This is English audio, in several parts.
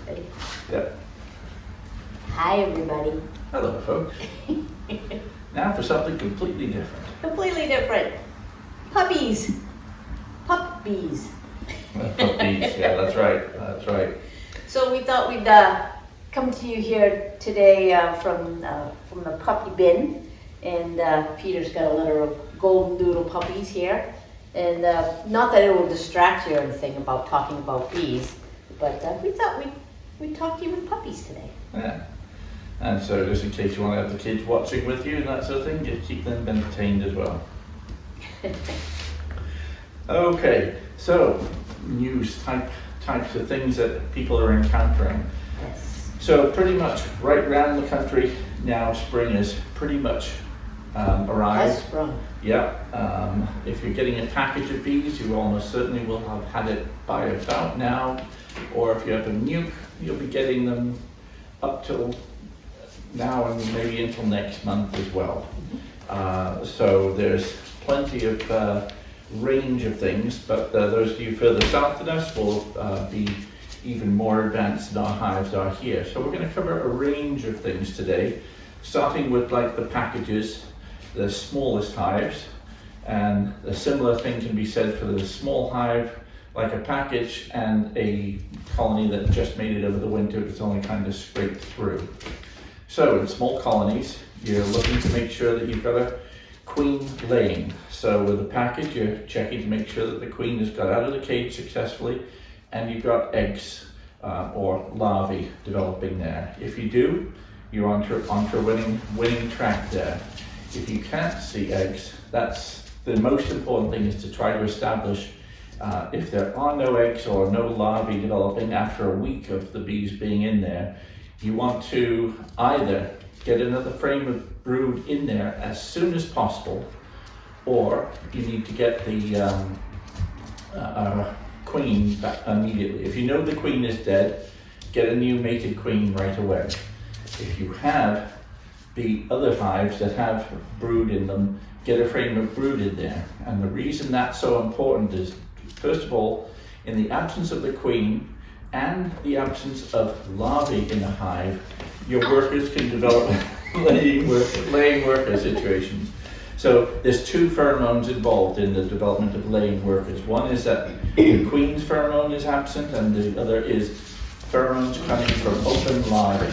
Ready? Yep. Hi, everybody. Hello, folks. Now for something completely different. Completely different. Puppies. Puppies. Puppies, yeah, that's right. That's right. So we thought we'd come to you here today from the puppy bin, and Peter's got a litter of golden doodle puppies here. And not that it will distract you or anything about talking about bees, but we thought we'd talk to you with puppies today. Yeah. And so just in case you want to have the kids watching with you and that sort of thing, just keep them entertained as well. Okay, so news types of things that people are encountering. Yes. So pretty much right around the country now, spring is pretty much arrived. Has sprung. Yeah. If you're getting a package of bees, you almost certainly will have had it by about now. Or if you have a nuke, you'll be getting them up till now and maybe until next month as well. So there's plenty of range of things, but those of you further south than us will be even more advanced than our hives are here. So we're going to cover a range of things today, starting with like the packages, the smallest hives, and a similar thing can be said for the small hive, like a package and a colony that just made it over the winter, it's only kind of scraped through. So in small colonies, you're looking to make sure that you've got a queen laying. So with the package, you're checking to make sure that the queen has got out of the cage successfully and you've got eggs or larvae developing there. If you do, you're onto a winning track there. If you can't see eggs, that's the most important thing, is to try to establish if there are no eggs or no larvae developing after a week of the bees being in there. You want to either get another frame of brood in there as soon as possible, or you need to get the queen back immediately. If you know the queen is dead, get a new mated queen right away. If you have the other hives that have brood in them, get a frame of brood in there. And the reason that's so important is, first of all, in the absence of the queen and the absence of larvae in a hive, your workers can develop laying worker situations. So there's two pheromones involved in the development of laying workers. One is that the queen's pheromone is absent, and the other is pheromones coming from open larvae.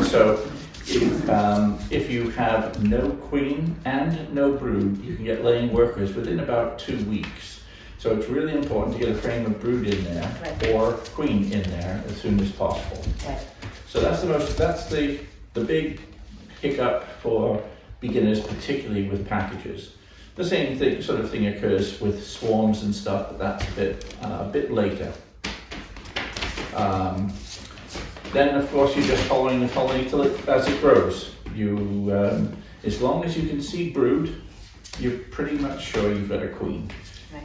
So if you have no queen and no brood, you can get laying workers within about 2 weeks. So it's really important to get a frame of brood in there, right, or queen in there as soon as possible. Right. So that's the big hiccup for beginners, particularly with packages. The same thing, sort of thing occurs with swarms and stuff, but that's a bit later. Then of course you're just following the colony as it grows. As long as you can see brood, you're pretty much sure you've got a queen.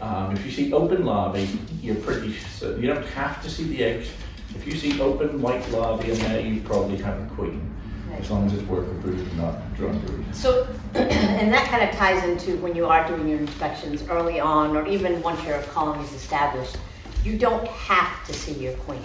Right. If you see open larvae, you're pretty certain. You don't have to see the eggs. If you see open white larvae in there, you probably have a queen. Right. As long as it's worker brood and not drone brood. So, and that kind of ties into when you are doing your inspections early on, or even once your colony is established, you don't have to see your queen.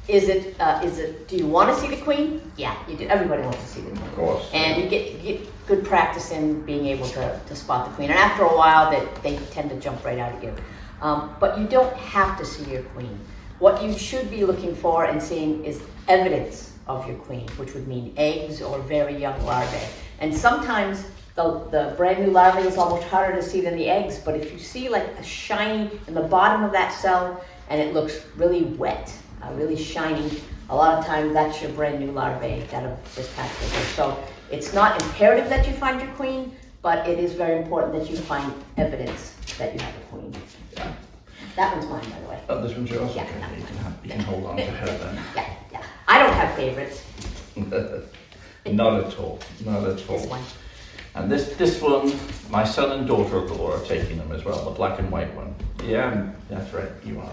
Do you want to see the queen? Yeah, you do. Everybody wants to see the queen. Of course. And you get good practice in being able to spot the queen. And after a while, they tend to jump right out at you. But you don't have to see your queen. What you should be looking for and seeing is evidence of your queen, which would mean eggs or very young larvae. And sometimes the brand new larvae is almost harder to see than the eggs. But if you see like a shiny in the bottom of that cell and it looks really wet, really shiny, a lot of times that's your brand new larvae that have just hatched. So it's not imperative that you find your queen, but it is very important that you find evidence that you have a queen. Yeah. That one's mine, by the way. Oh, this one's yours? Yeah. Okay. You can hold on to her then. Yeah. I don't have favorites. Not at all. Not at all. This one. And this one, my son and daughter-in-law are taking them as well, the black and white one. Yeah, that's right, you are.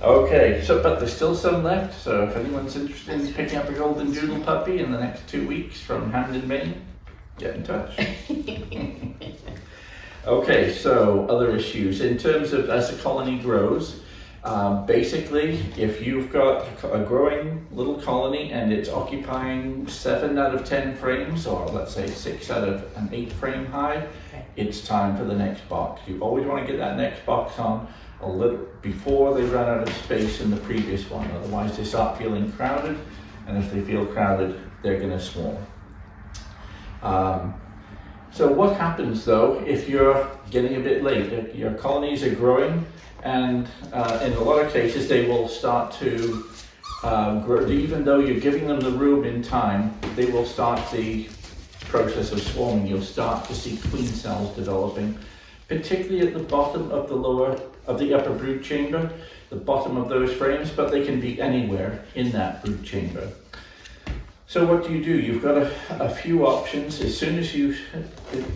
Okay, but there's still some left, so if anyone's interested in picking up a golden doodle puppy in the next 2 weeks from Hamden, Maine, get in touch. Okay, so other issues. In terms of as the colony grows, Basically, if you've got a growing little colony and it's occupying 7 out of 10 frames, or let's say 6 out of an 8 frame hive, it's time for the next box. You always want to get that next box on a little before they run out of space in the previous one. Otherwise they start feeling crowded, and if they feel crowded, they're going to swarm. So what happens though if you're getting a bit late? If your colonies are growing, and in a lot of cases they will start to grow. Even though you're giving them the room in time, they will start the process of swarming. You'll start to see queen cells developing, particularly at the bottom of the upper brood chamber, the bottom of those frames, but they can be anywhere in that brood chamber. So what do? You've got a few options. As soon as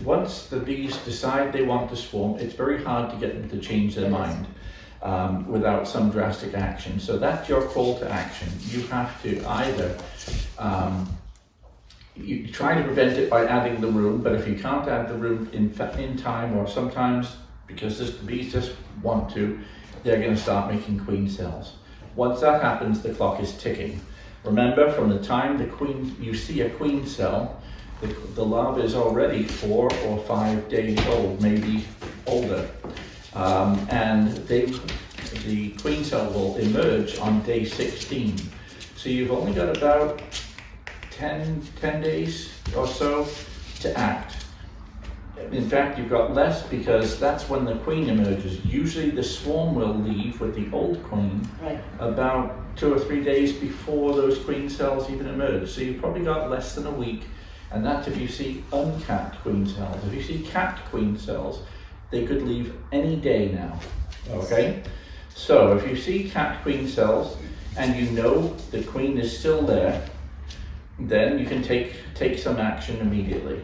once the bees decide they want to swarm, it's very hard to get them to change their mind without some drastic action. So that's your call to action. You have to either you try to prevent it by adding the room, but if you can't add the room in time, or sometimes because the bees just want to, they're going to start making queen cells. Once that happens, the clock is ticking. Remember, from the time you see a queen cell, the larva is already 4 or 5 days old, maybe older, and the queen cell will emerge on day 16. So you've only got about 10 days or so to act. In fact, you've got less, because that's when the queen emerges. Usually the swarm will leave with the old queen about 2 or 3 days before those queen cells even emerge. So you've probably got less than a week, and that's if you see uncapped queen cells. If you see capped queen cells, they could leave any day now. Okay? So if you see capped queen cells and you know the queen is still there, then you can take some action immediately.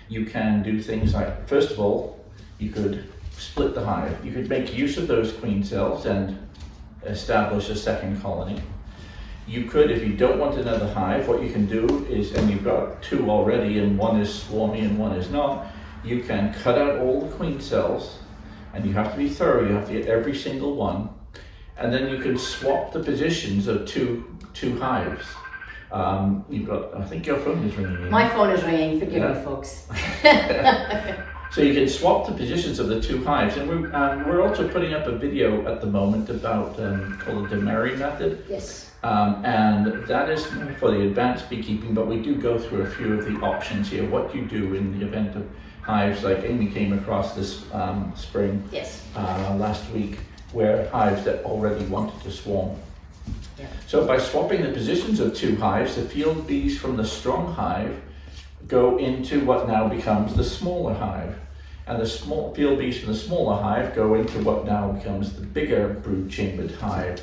You can do things like, first of all, you could split the hive. You could make use of those queen cells and establish a second colony. You could, if you don't want another hive, what you can do is, and you've got 2 already and one is swarmy and one is not, you can cut out all the queen cells, and you have to be thorough, you have to get every single one, and then you can swap the positions of two hives. You've got, I think your phone is ringing. My phone is ringing, forgive me folks. So you can swap the positions of the 2 hives, and we're also putting up a video at the moment about called the Demary method. Yes. And that is for the advanced beekeeping, but we do go through a few of the options here. What you do in the event of hives, like Amy came across this spring, last week, where hives that already wanted to swarm. Yeah. So by swapping the positions of 2 hives, the field bees from the strong hive go into what now becomes the smaller hive, and the small field bees from the smaller hive go into what now becomes the bigger brood chambered hive.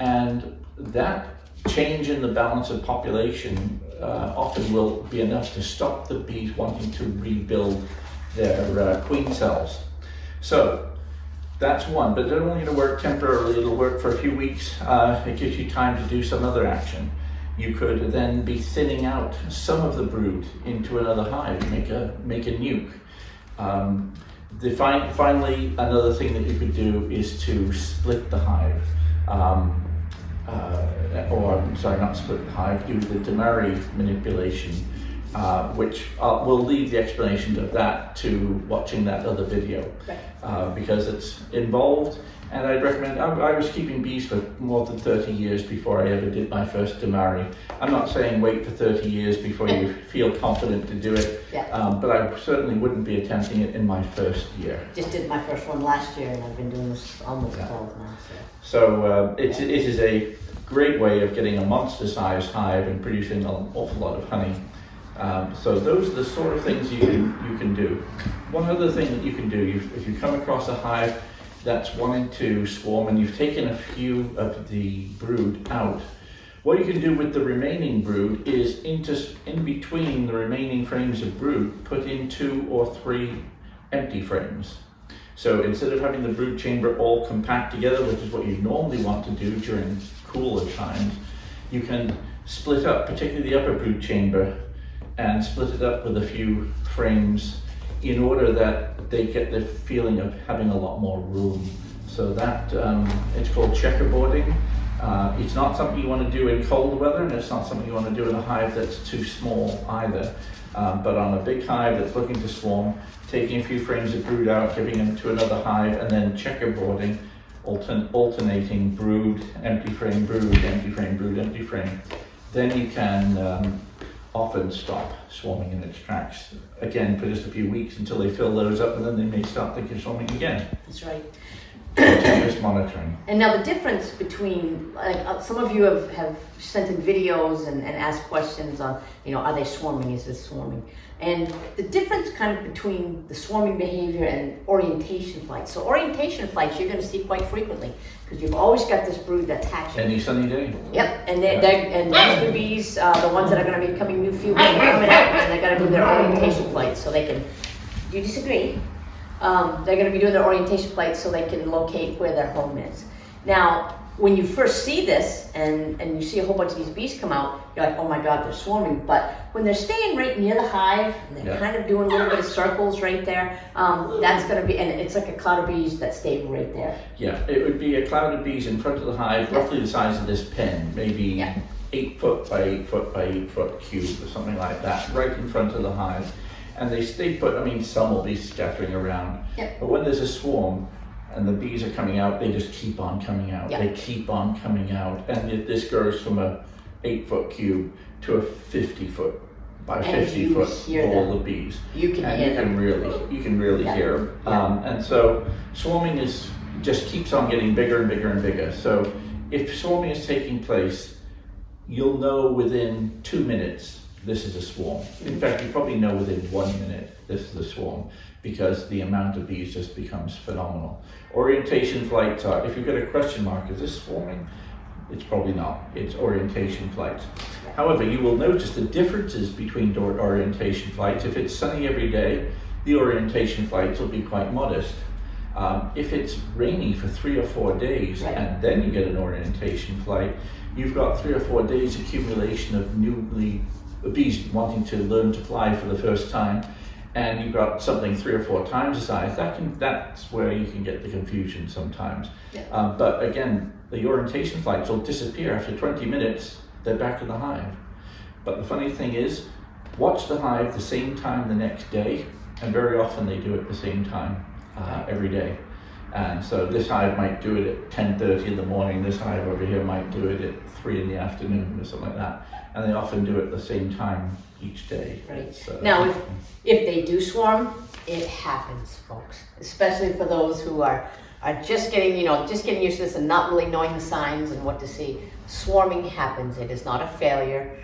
And that change in the balance of population often will be enough to stop the bees wanting to rebuild their queen cells. So that's one, but they're only going to work temporarily. It'll work for a few weeks. It gives you time to do some other action. You could then be thinning out some of the brood into another hive, make a nuke. Finally, another thing that you could do is to split the hive. Not split the hive, do the Demary manipulation, which we'll leave the explanation of that to watching that other video, because it's involved. And I'd recommend, I was keeping bees for more than 30 years before I ever did my first Demary. I'm not saying wait for 30 years before you feel confident to do it, but I certainly wouldn't be attempting it in my first year. Just did my first one last year, and I've been doing this almost 12 now. So it is a great way of getting a monster-sized hive and producing an awful lot of honey. So those are the sort of things you can do. One other thing that you can do, if you come across a hive that's wanting to swarm and you've taken a few of the brood out, what you can do with the remaining brood is in between the remaining frames of brood, put in 2 or 3 empty frames. So instead of having the brood chamber all compact together, which is what you normally want to do during cooler times, you can split up, particularly the upper brood chamber, and split it up with a few frames in order that they get the feeling of having a lot more room. So that, it's called checkerboarding. It's not something you want to do in cold weather, and it's not something you want to do in a hive that's too small either. But on a big hive that's looking to swarm, taking a few frames of brood out, giving them to another hive, and then checkerboarding, alternating brood, empty frame, brood, empty frame, brood, empty frame, then you can often stop swarming in its tracks, again, for just a few weeks until they fill those up, and then they may start thinking of swarming again. That's right. Continuous monitoring. And now the difference between, like, some of you have sent in videos and asked questions on, are they swarming, is this swarming? And the difference kind of between the swarming behavior and orientation flights. So orientation flights you're going to see quite frequently because you've always got this brood that's hatching. Any sunny day. Yep, and and these new bees, the ones that are going to be becoming new females, are coming out, and they're going to do their orientation flights so they can. Do you disagree? They're going to be doing their orientation flights so they can locate where their home is. Now, when you first see this and you see a whole bunch of these bees come out, you're like, oh my God, they're swarming. But when they're staying right near the hive, and they're kind of doing a little bit of circles right there, that's going to be, and it's like a cloud of bees that stay right there. Yeah, it would be a cloud of bees in front of the hive, roughly the size of this pen, maybe 8 foot by 8 foot by 8 foot cube or something like that, right in front of the hive. And they stay put. I mean, some will be scattering around, but when there's a swarm and the bees are coming out, they just keep on coming out. They keep on coming out, and this grows from a 8 foot cube to a 50 foot by 50 foot ball of bees. You can and hear you them. can really hear them. And so swarming just keeps on getting bigger and bigger and bigger. So if swarming is taking place, you'll know within 2 minutes this is a swarm. In fact, you probably know within 1 minute this is a swarm because the amount of bees just becomes phenomenal. Orientation flights are, if you've got a question mark, is this swarming? It's probably not. It's orientation flights. However, you will notice the differences between orientation flights. If it's sunny every day, the orientation flights will be quite modest. If it's rainy for 3 or 4 days and then you get an orientation flight, you've got 3 or 4 days accumulation of bees wanting to learn to fly for the first time, and you've got something 3 or 4 times the size. That's where you can get the confusion sometimes. But again, the orientation flights will disappear after 20 minutes. They're back in the hive. But the funny thing is, watch the hive the same time the next day, and very often they do it the same time every day. And so this hive might do it at 10:30 in the morning. This hive over here might do it at 3 in the afternoon or something like that. And they often do it at the same time each day. Right. Now, if they do swarm, it happens, folks. Especially for those who are just getting used to this and not really knowing the signs and what to see. Swarming happens. It is not a failure.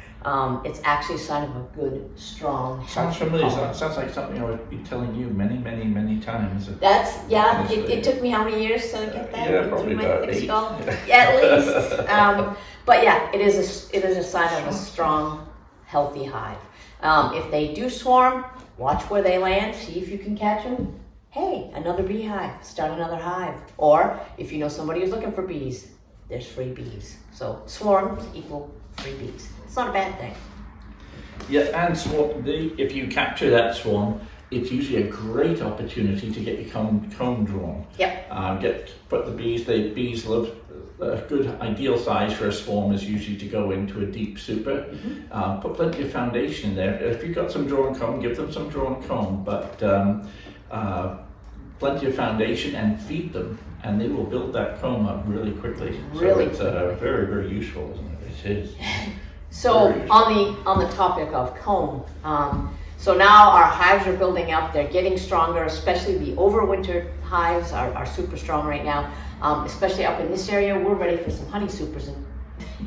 It's actually a sign of a good, strong, sounds familiar. Sounds like something I would be telling you many, many, many times. It took me how many years to get that? Yeah, probably about 8. At least. But yeah, it is a sign of a strong, healthy hive. If they do swarm, watch where they land, see if you can catch them. Hey, another beehive, start another hive. Or if you know somebody who's looking for bees, there's free bees. So swarms equal free bees. It's not a bad thing. Yeah, and if you capture that swarm, it's usually a great opportunity to get your comb drawn. Put the bees love a good ideal size for a swarm is usually to go into a deep super. Put plenty of foundation in there. If you've got some drawn comb, give them some drawn comb, but plenty of foundation, and feed them, and they will build that comb up really quickly. Really, so it's very, very useful, isn't it? It is. So on the topic of comb, so now our hives are building up. They're getting stronger, especially the overwintered hives are super strong right now. Especially up in this area, we're ready for some honey supers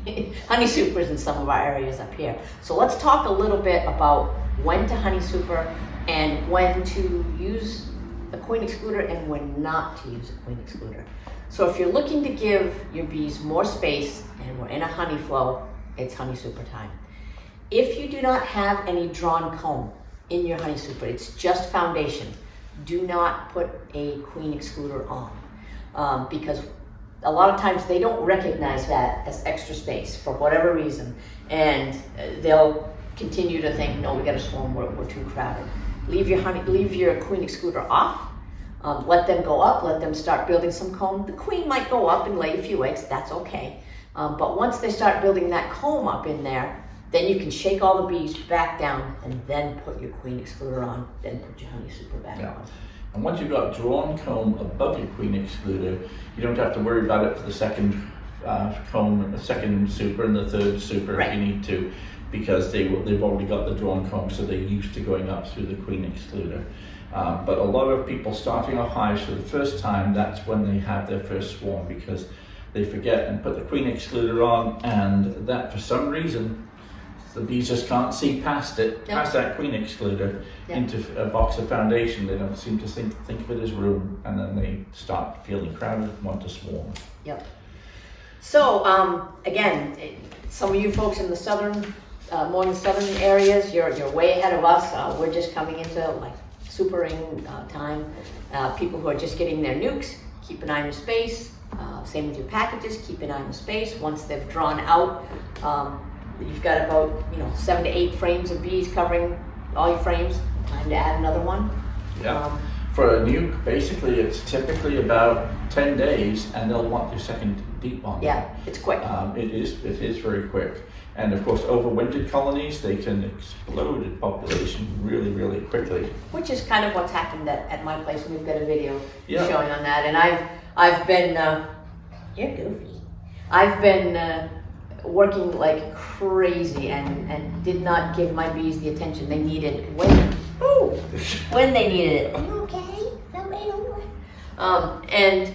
in some of our areas up here. So let's talk a little bit about when to honey super and when to use a queen excluder and when not to use a queen excluder. So if you're looking to give your bees more space and we're in a honey flow, it's honey super time. If you do not have any drawn comb in your honey super, it's just foundation, do not put a queen excluder on because a lot of times they don't recognize that as extra space for whatever reason, and they'll continue to think, no, we got a swarm, we're too crowded. Leave your queen excluder off, Let them go up, let them start building some comb. The queen might go up and lay a few eggs, that's okay. But once they start building that comb up in there, then you can shake all the bees back down and then put your queen excluder on, then put your honey super back on. And once you've got drawn comb above your queen excluder, you don't have to worry about it for the second comb, the second super and the third super if you need to, because they've already got the drawn comb, so they're used to going up through the queen excluder. But a lot of people starting off hives for the first time, that's when they have their first swarm, because they forget and put the queen excluder on, and that for some reason the bees just can't see past it, past that queen excluder into a box of foundation. They don't seem to think of it as room, and then they start feeling crowded and want to swarm. Yep. So again, some of you folks in the southern, more in the southern areas, you're way ahead of us. We're just coming into like supering time. People who are just getting their nukes, keep an eye on your space. Same with your packages, keep an eye on the space. Once they've drawn out, you've got about 7 to 8 frames of bees covering all your frames. Time to add another one. Yeah. For a nuke, basically it's typically about 10 days, and they'll want their second deep on. Yeah, it's quick. It is very quick. And of course, overwintered colonies, they can explode in population really, really quickly. Which is kind of what's happened at my place. We've got a video showing on that. And I've been, you're goofy. I've been working like crazy and did not give my bees the attention they needed when they needed it. Are you okay? And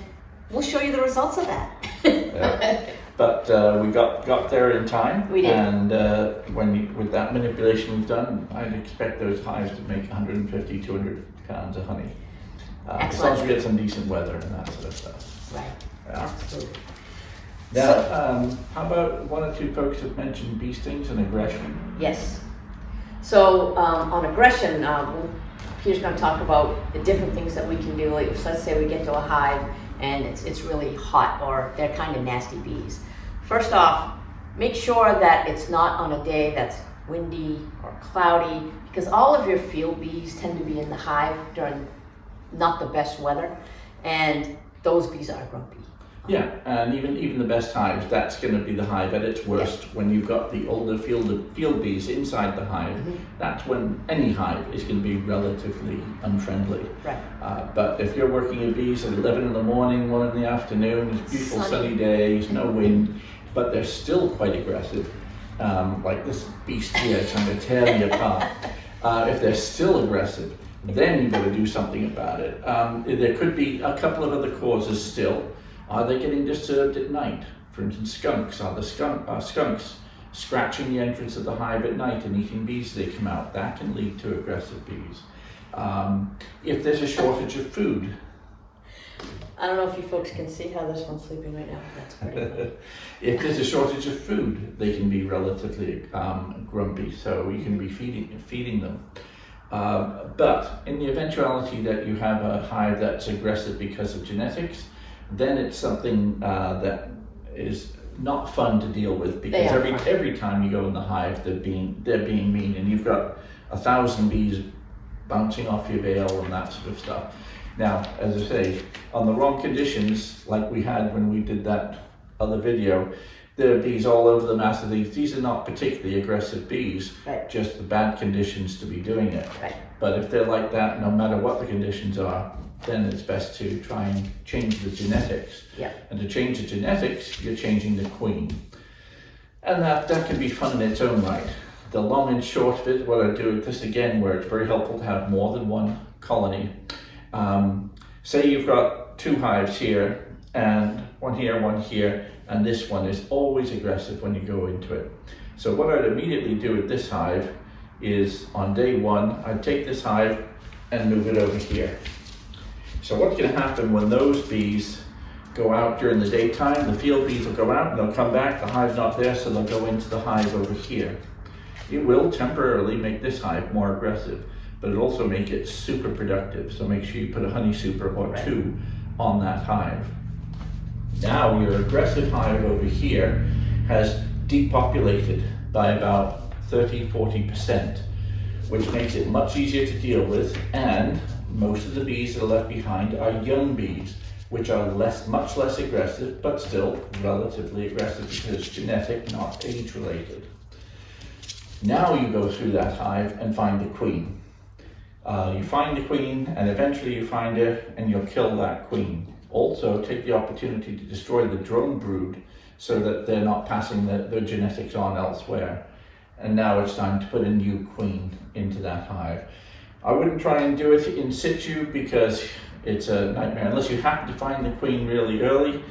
we'll show you the results of that. Yeah. But we got there in time. We did. And with that manipulation we've done, I'd expect those hives to make 150, 200 pounds of honey. As long as we get some decent weather and that sort of stuff. Right. Yeah. Absolutely. Now, how about one or two folks have mentioned bee stings and aggression? Yes. So on aggression, Peter's going to talk about the different things that we can do. Like, so let's say we get to a hive and it's really hot, or they're kind of nasty bees. First off, make sure that it's not on a day that's windy or cloudy, because all of your field bees tend to be in the hive during not the best weather, and those bees are grumpy. Yeah, and even the best hives, that's going to be the hive at its worst. When you've got the older field bees inside the hive, that's when any hive is going to be relatively unfriendly. Right. But if you're working in bees at 11 in the morning, 1 in the afternoon, it's beautiful sunny days, no wind, but they're still quite aggressive, like this beast here trying to tear me apart. If they're still aggressive, then you've got to do something about it. There could be a couple of other causes still. Are they getting disturbed at night? For instance, skunks. Are the skunks scratching the entrance of the hive at night and eating bees as they come out? That can lead to aggressive bees. If there's a shortage of food. I don't know if you folks can see how this one's sleeping right now. That's great. If there's a shortage of food, they can be relatively grumpy, so you can be feeding them. But in the eventuality that you have a hive that's aggressive because of genetics, then it's something that is not fun to deal with, because every time you go in the hive, they're being mean, and you've got 1,000 bees bouncing off your veil and that sort of stuff. Now, as I say, on the wrong conditions, like we had when we did that other video, there are bees all over the mass of these. These are not particularly aggressive bees, just the bad conditions to be doing it. Right. But if they're like that, no matter what the conditions are, then it's best to try and change the genetics. Yeah. And to change the genetics, you're changing the queen. And that can be fun in its own right. The long and short of it, what I do with this again, where it's very helpful to have more than one colony. Say you've got 2 hives here, and one here, and this one is always aggressive when you go into it. So what I'd immediately do with this hive is, on day 1, I'd take this hive and move it over here. So what's going to happen when those bees go out during the daytime, the field bees will go out and they'll come back, the hive's not there, so they'll go into the hive over here. It will temporarily make this hive more aggressive, but it'll also make it super productive. So make sure you put a honey super or 2 on that hive. Now your aggressive hive over here has depopulated by about 30-40%, which makes it much easier to deal with and most of the bees that are left behind are young bees, which are much less aggressive, but still relatively aggressive because it's genetic, not age-related. Now you go through that hive and find the queen. You find the queen, and eventually you find her, and you'll kill that queen. Also, take the opportunity to destroy the drone brood so that they're not passing their genetics on elsewhere. And now it's time to put a new queen into that hive. I wouldn't try and do it in situ because it's a nightmare. Unless you happen to find the queen really early,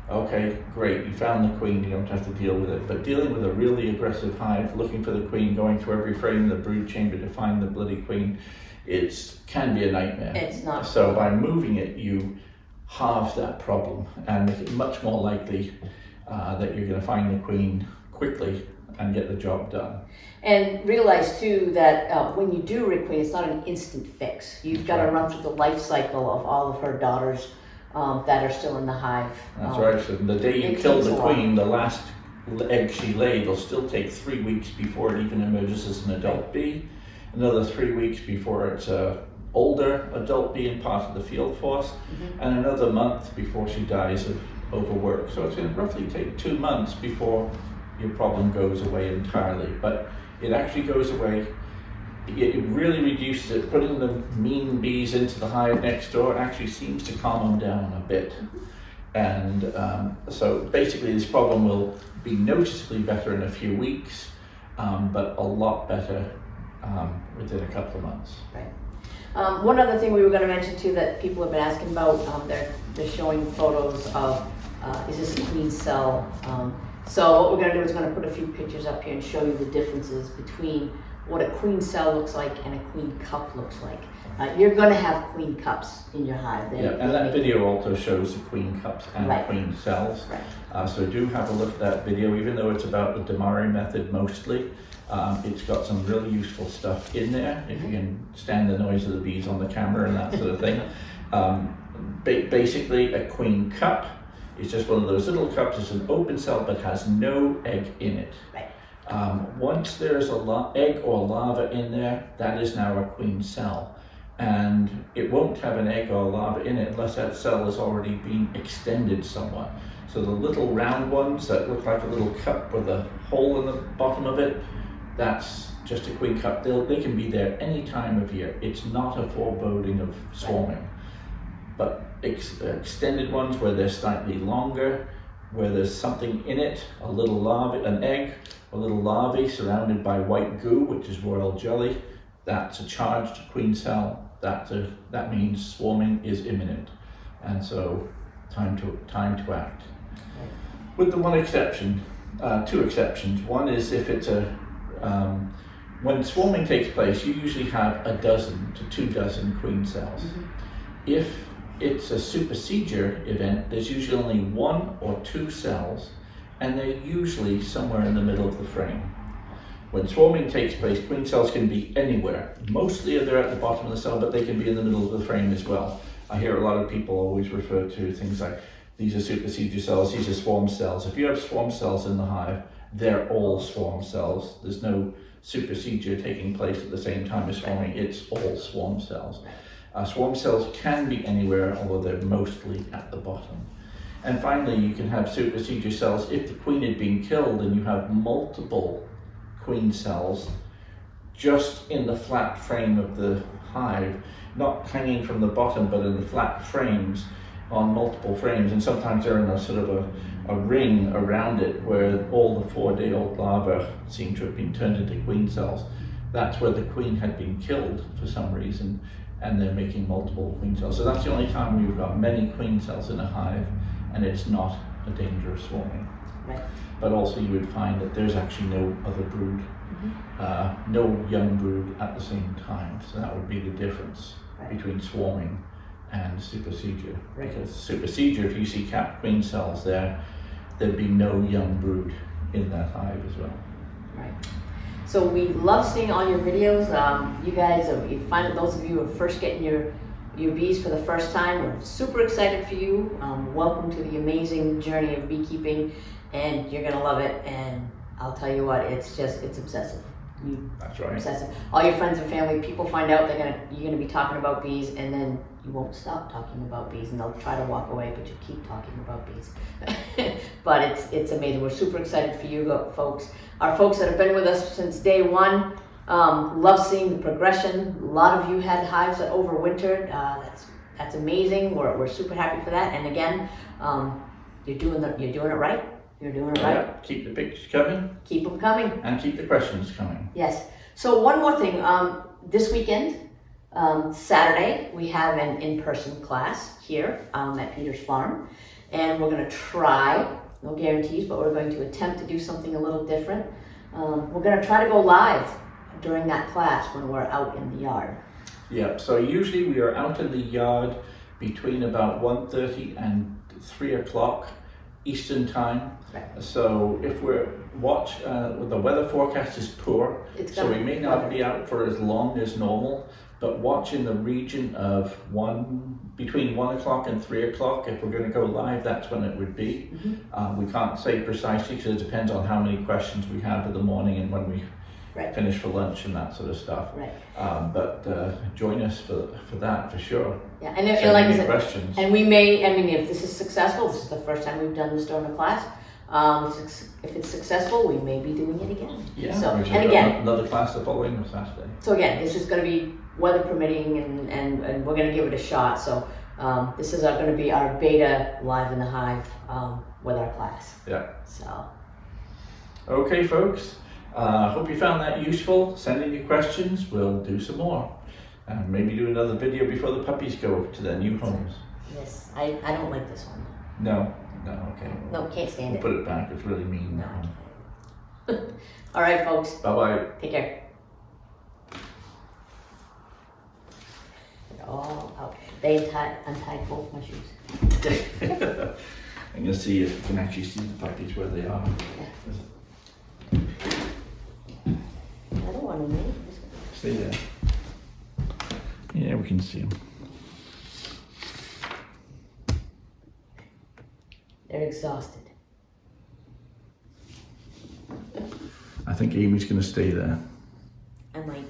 okay, great, you found the queen, you don't have to deal with it. But dealing with a really aggressive hive, looking for the queen, going through every frame in the brood chamber to find the bloody queen, it can be a nightmare. It's not. So by moving it, you halve that problem and make it much more likely that you're going to find the queen quickly and get the job done. And realize too that when you do requeen, it's not an instant fix. You've got to run through the life cycle of all of her daughters that are still in the hive. That's right. So the day you kill the queen, the last egg she laid will still take 3 weeks before it even emerges as an adult bee. Another 3 weeks before it's a older adult bee and part of the field force, and another month before she dies of overwork. So it's going to roughly take 2 months before your problem goes away entirely. But it actually goes away. It really reduces it. Putting the mean bees into the hive next door actually seems to calm them down a bit. And so basically this problem will be noticeably better in a few weeks, but a lot better within a couple of months. Right. One other thing we were going to mention too that people have been asking about, they're showing photos of, is this a queen cell? So what we're going to do is going to put a few pictures up here and show you the differences between what a queen cell looks like and a queen cup looks like. You're going to have queen cups in your hive. And that video also shows the queen cups and queen cells. Right. So do have a look at that video, even though it's about the Damari method mostly. It's got some really useful stuff in there, if you can stand the noise of the bees on the camera and that sort of thing. Basically, a queen cup is just one of those little cups. It's an open cell but has no egg in it. Right. Once there's a egg or larva in there, that is now a queen cell. And it won't have an egg or larva in it unless that cell has already been extended somewhat. So the little round ones that look like a little cup with a hole in the bottom of it, that's just a queen cup. They can be there any time of year. It's not a foreboding of swarming. But extended ones where they're slightly longer, where there's something in it, a little larva, an egg, a little larvae surrounded by white goo, which is royal jelly, that's a charged queen cell. That means swarming is imminent. And so time to act. With the one exception, two exceptions. One is if it's when swarming takes place, you usually have 12 to 24 queen cells. If it's a supersedure event, there's usually only 1 or 2 cells, and they're usually somewhere in the middle of the frame. When swarming takes place, queen cells can be anywhere. Mostly they're at the bottom of the cell, but they can be in the middle of the frame as well. I hear a lot of people always refer to things like, these are supersedure cells, these are swarm cells. If you have swarm cells in the hive, they're all swarm cells. There's no supersedure taking place at the same time as swarming, it's all swarm cells. Swarm cells can be anywhere, although they're mostly at the bottom. And finally, you can have supersedure cells if the queen had been killed and you have multiple queen cells just in the flat frame of the hive, not hanging from the bottom, but in the flat frames on multiple frames. And sometimes they're in a sort of a ring around it where all the 4-day-old larvae seem to have been turned into queen cells. That's where the queen had been killed for some reason, and they're making multiple queen cells. So that's the only time we've got many queen cells in a hive, and it's not a danger of swarming. Right. But also you would find that there's actually no other brood, no young brood at the same time. So that would be the difference between swarming and supersedure. Because supersedure, if you see capped queen cells there, there'd be no young brood in that hive as well. Right. So we love seeing all your videos. You guys, you find that those of you who are first getting your bees for the first time, we're super excited for you. Welcome to the amazing journey of beekeeping, and you're gonna love it. And I'll tell you what, it's obsessive. That's right. obsessive. All your friends and family, people find out you're gonna be talking about bees, and then you won't stop talking about bees, and they'll try to walk away, but you keep talking about bees. But it's amazing. We're super excited for you folks. Our folks that have been with us since day one, love seeing the progression. A lot of you had hives that overwintered. That's amazing. We're super happy for that. And again, you're doing it right. You're doing it right. Yeah, keep the pictures coming. Keep them coming. And keep the questions coming. Yes. So one more thing. This weekend, Saturday, we have an in-person class here at Peter's Farm. And we're going to try, no guarantees, but we're going to attempt to do something a little different. We're going to try to go live during that class when we're out in the yard. Yeah, so usually we are out in the yard between about 1:30 and 3 o'clock Eastern time. Right. So if the weather forecast is poor, so we may not be out for as long as normal, but watch in the region of between 1 o'clock and 3 o'clock. If we're going to go live, that's when it would be. We can't say precisely because it depends on how many questions we have in the morning and when we finish for lunch and that sort of stuff. Right. But join us for that for sure. Yeah, and like I said, questions. And if this is successful, this is the first time we've done this during a class. If it's successful, we may be doing it again. Yeah. So, and again, another class the following Saturday. So again, this is going to be weather permitting, and we're going to give it a shot. So this is going to be our beta live in the hive with our class. Yeah. So. Okay, folks. Hope you found that useful. Send in your questions. We'll do some more. And maybe do another video before the puppies go to their new homes. Yes, I don't like this one. No, okay. No, can't stand it. We'll put it back. It's really mean. No. All right, folks. Bye-bye. Take care. They're all out. They untied both my shoes. I'm going to see if you can actually see the puppies where they are. Yeah. I don't want to move. Stay there. Yeah, we can see them. They're exhausted. I think Amy's going to stay there. I might.